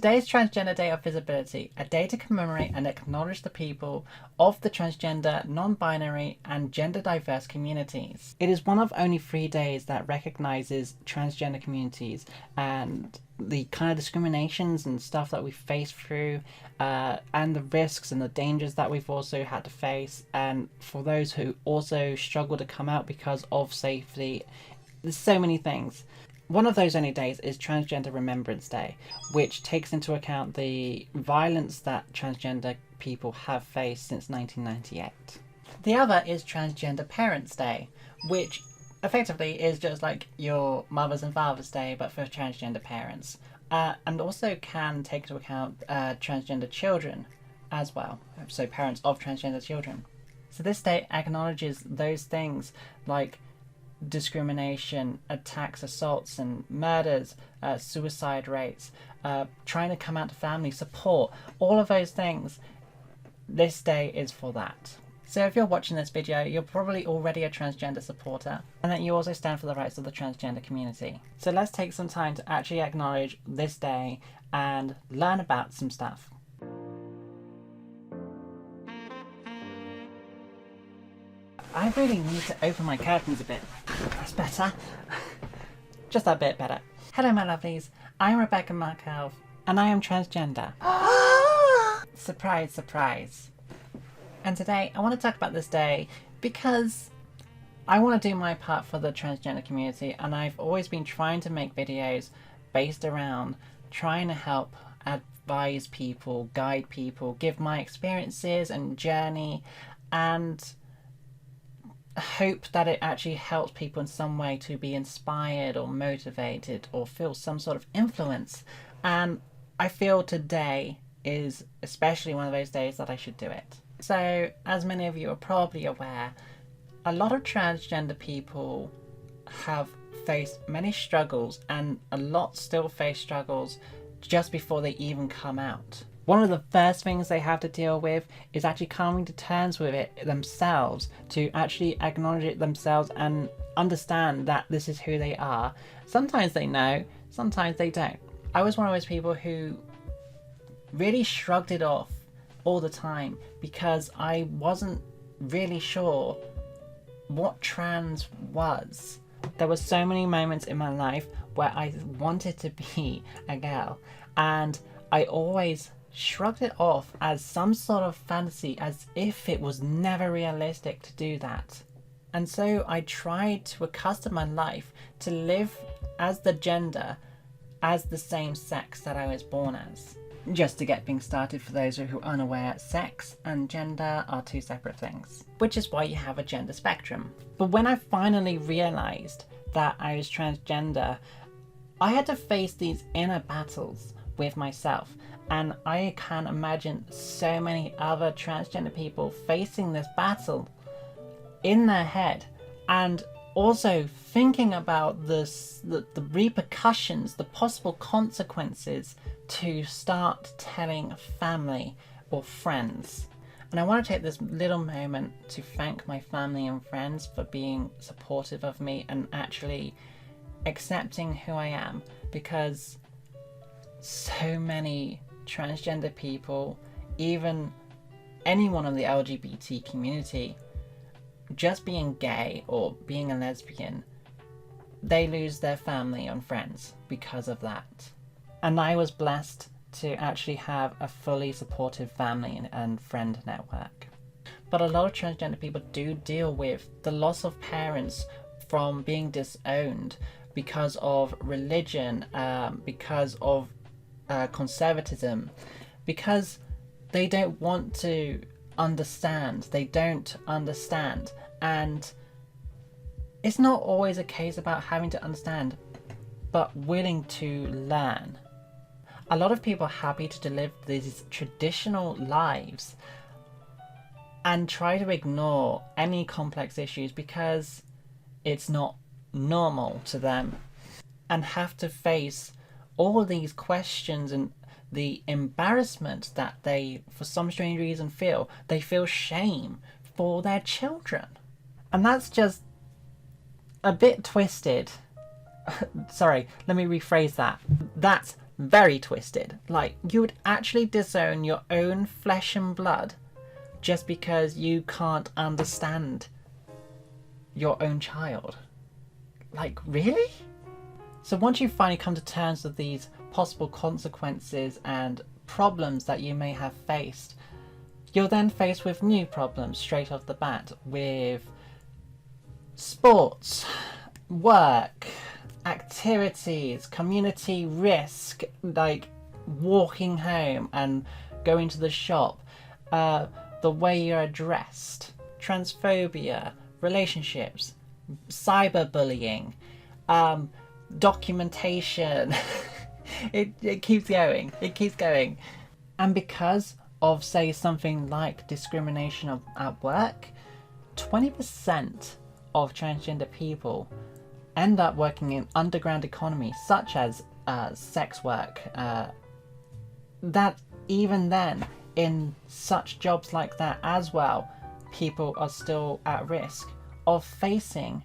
Today is Transgender Day of Visibility, a day to commemorate and acknowledge the people of the transgender, non-binary and gender diverse communities. It is one of only 3 days that recognises transgender communities and the kind of discriminations and stuff that we face through, and the risks and the dangers that we've also had to face, and for those who also struggle to come out because of safety. There's so many things. One of those only days is Transgender Remembrance Day, which takes into account the violence that transgender people have faced since 1998. The other is Transgender Parents Day, which effectively is just like your Mother's and Father's Day, but for transgender parents. And also can take into account transgender children as well, so parents of transgender children. So this day acknowledges those things like discrimination, attacks, assaults and murders, suicide rates, trying to come out to family, support, all of those things. This day is for that. So if you're watching this video, you're probably already a transgender supporter, and that you also stand for the rights of the transgender community. So let's take some time to actually acknowledge this day and learn about some stuff. I really need to open my curtains a bit. That's better. Just a bit better. Hello my lovelies, I'm Rebecca Markelv and I am transgender. Surprise, surprise. And today I want to talk about this day because I want to do my part for the transgender community, and I've always been trying to make videos based around trying to help advise people, guide people, give my experiences and journey, and hope that it actually helps people in some way to be inspired or motivated or feel some sort of influence. And I feel today is especially one of those days that I should do it. So, as many of you are probably aware, a lot of transgender people have faced many struggles, and a lot still face struggles just before they even come out. One of the first things they have to deal with is actually coming to terms with it themselves, to actually acknowledge it themselves and understand that this is who they are. Sometimes they know, sometimes they don't. I was one of those people who really shrugged it off all the time because I wasn't really sure what trans was. There were so many moments in my life where I wanted to be a girl, and I always shrugged it off as some sort of fantasy, as if it was never realistic to do that. And so I tried to accustom my life to live as the gender, as the same sex that I was born as. Just to get things started, for those who are unaware, sex and gender are two separate things, which is why you have a gender spectrum. But when I finally realised that I was transgender, I had to face these inner battles with myself. And I can imagine so many other transgender people facing this battle in their head, and also thinking about the repercussions, the possible consequences to start telling family or friends. And I want to take this little moment to thank my family and friends for being supportive of me and actually accepting who I am, because so many transgender people, even anyone in the LGBT community, just being gay or being a lesbian, they lose their family and friends because of that. And I was blessed to actually have a fully supportive family and friend network. But a lot of transgender people do deal with the loss of parents from being disowned because of religion, because of conservatism, because they don't want to understand, they don't understand. And it's not always a case about having to understand, but willing to learn. A lot of people are happy to live these traditional lives and try to ignore any complex issues because it's not normal to them, and have to face all these questions and the embarrassment that they, for some strange reason, feel. They feel shame for their children. And that's just a bit twisted. Sorry, let me rephrase that. That's very twisted. Like, you would actually disown your own flesh and blood just because you can't understand your own child. Like, really? So once you finally come to terms with these possible consequences and problems that you may have faced, you're then faced with new problems straight off the bat, with sports, work, activities, community risk, like walking home and going to the shop, the way you're dressed, transphobia, relationships, cyberbullying, documentation. it keeps going. It keeps going. And because of, say, something like discrimination at work, 20% of transgender people end up working in underground economy, such as sex work. That even then, in such jobs like that as well, people are still at risk of facing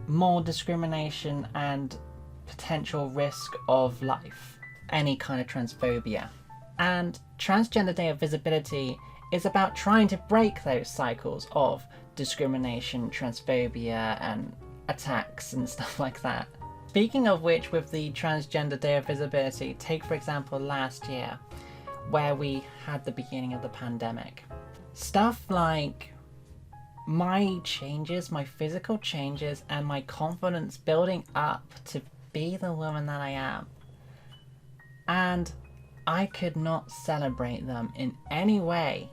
more discrimination and potential risk of life, any kind of transphobia. And Transgender Day of Visibility is about trying to break those cycles of discrimination, transphobia, and attacks and stuff like that. Speaking of which, with the Transgender Day of Visibility, take for example last year, where we had the beginning of the pandemic. Stuff like my changes, my physical changes, and my confidence building up to be the woman that I am. And I could not celebrate them in any way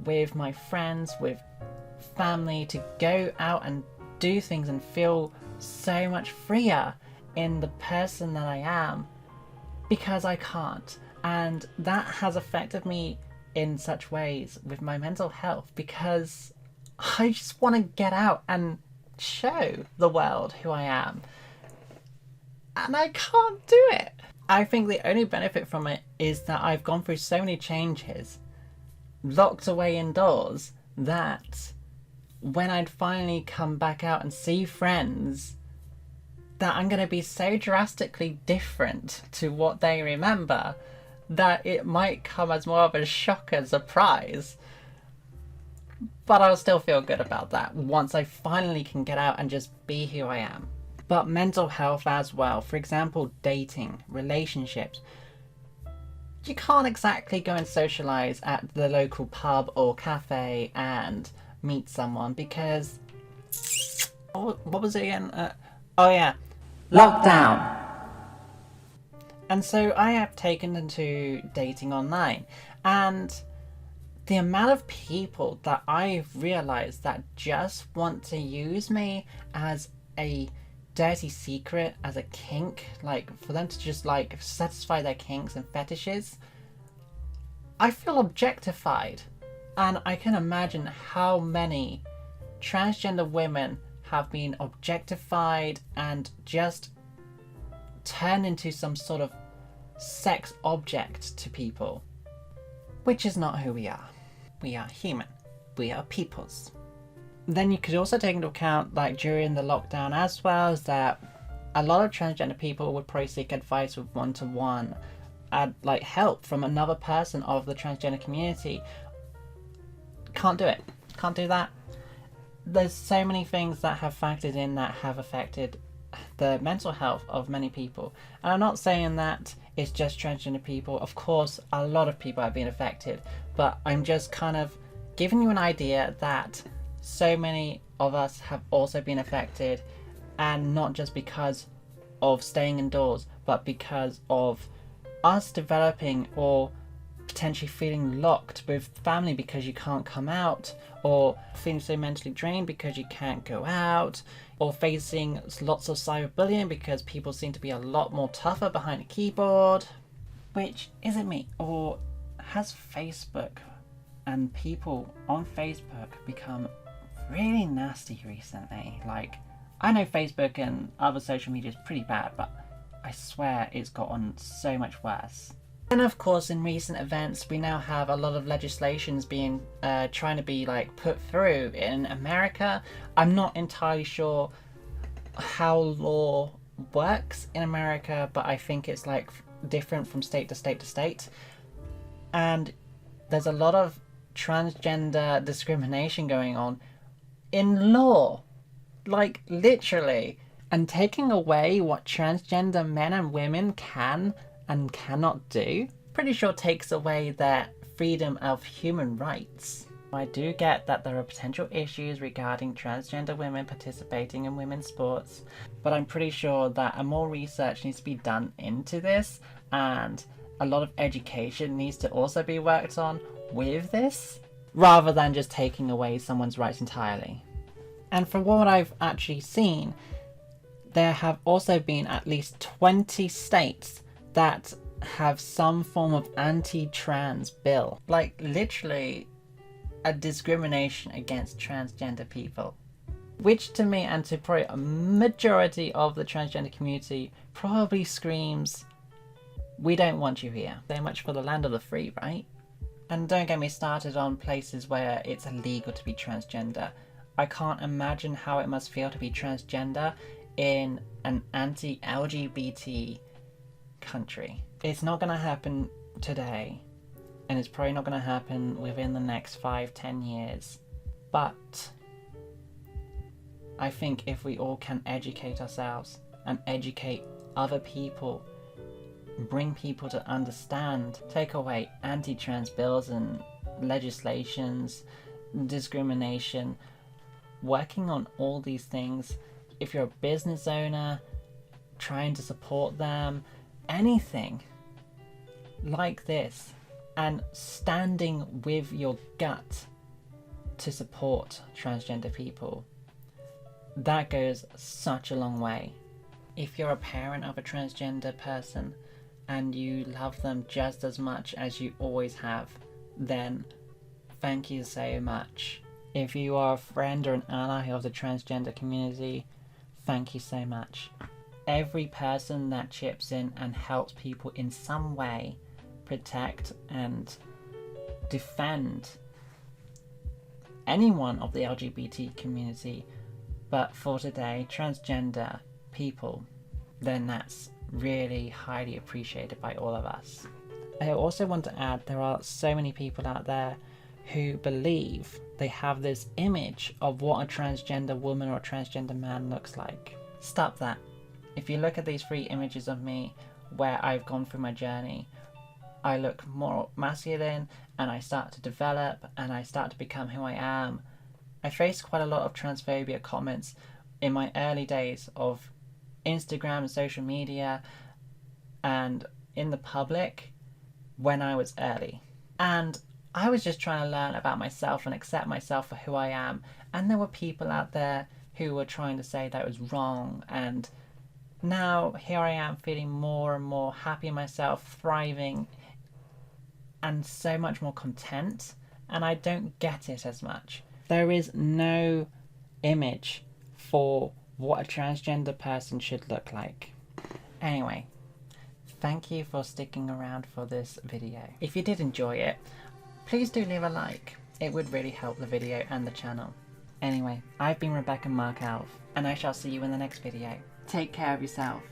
with my friends, with family, to go out and do things and feel so much freer in the person that I am, because I can't. And that has affected me in such ways with my mental health, because I just want to get out and show the world who I am. And I can't do it. I think the only benefit from it is that I've gone through so many changes, locked away indoors, that when I'd finally come back out and see friends, that I'm going to be so drastically different to what they remember that it might come as more of a shock and surprise. But I'll still feel good about that once I finally can get out and just be who I am. But mental health as well. For example, dating, relationships. You can't exactly go and socialise at the local pub or cafe and meet someone because... what was it again? Oh yeah, lockdown! And so I have taken to dating online, and the amount of people that I've realised that just want to use me as a dirty secret, as a kink, like for them to just like satisfy their kinks and fetishes, I feel objectified. And I can imagine how many transgender women have been objectified and just turned into some sort of sex object to people, which is not who we are. We are human. We are peoples. Then you could also take into account, like during the lockdown as well, is that a lot of transgender people would probably seek advice with one-to-one, like help from another person of the transgender community. Can't do it. Can't do that. There's so many things that have factored in that have affected the mental health of many people. And I'm not saying that it's just transgender people. Of course, a lot of people have been affected, but I'm just kind of giving you an idea that so many of us have also been affected, and not just because of staying indoors, but because of us developing or potentially feeling locked with family because you can't come out, or feeling so mentally drained because you can't go out, or facing lots of cyberbullying because people seem to be a lot more tougher behind a keyboard. Which isn't me. Or has Facebook and people on Facebook become really nasty recently? Like, I know Facebook and other social media is pretty bad, but I swear it's gotten so much worse. And of course, in recent events, we now have a lot of legislations being trying to be like put through in America. I'm not entirely sure how law works in America, but I think it's like different from state to state to state. And there's a lot of transgender discrimination going on in law, like literally. And taking away what transgender men and women can and cannot do, pretty sure takes away their freedom of human rights. I do get that there are potential issues regarding transgender women participating in women's sports, but I'm pretty sure that more research needs to be done into this, and a lot of education needs to also be worked on with this, rather than just taking away someone's rights entirely. And from what I've actually seen, there have also been at least 20 states that have some form of anti-trans bill. Like literally a discrimination against transgender people. Which to me, and to probably a majority of the transgender community, probably screams, we don't want you here. So much for the land of the free, right? And don't get me started on places where it's illegal to be transgender. I can't imagine how it must feel to be transgender in an anti-LGBT country. It's not going to happen today, and it's probably not going to happen within the next 5-10 years. But I think if we all can educate ourselves and educate other people, bring people to understand, take away anti-trans bills and legislations, discrimination, working on all these things. If you're a business owner, trying to support them, anything like this, and standing with your gut to support transgender people, that goes such a long way. If you're a parent of a transgender person and you love them just as much as you always have, then thank you so much. If you are a friend or an ally of the transgender community, thank you so much. Every person that chips in and helps people in some way protect and defend anyone of the LGBT community, but for today, transgender people, then that's really highly appreciated by all of us. I also want to add, there are so many people out there who believe they have this image of what a transgender woman or a transgender man looks like. Stop that. If you look at these 3 images of me where I've gone through my journey, I look more masculine and I start to develop and I start to become who I am. I faced quite a lot of transphobia comments in my early days of Instagram and social media and in the public when I was early. And I was just trying to learn about myself and accept myself for who I am. And there were people out there who were trying to say that it was wrong. And now here I am feeling more and more happy in myself, thriving, and so much more content. And I don't get it as much. There is no image for what a transgender person should look like. Anyway, thank you for sticking around for this video. If you did enjoy it, please do leave a like. It would really help the video and the channel. Anyway, I've been Rebecca Markelv, and I shall see you in the next video. Take care of yourself.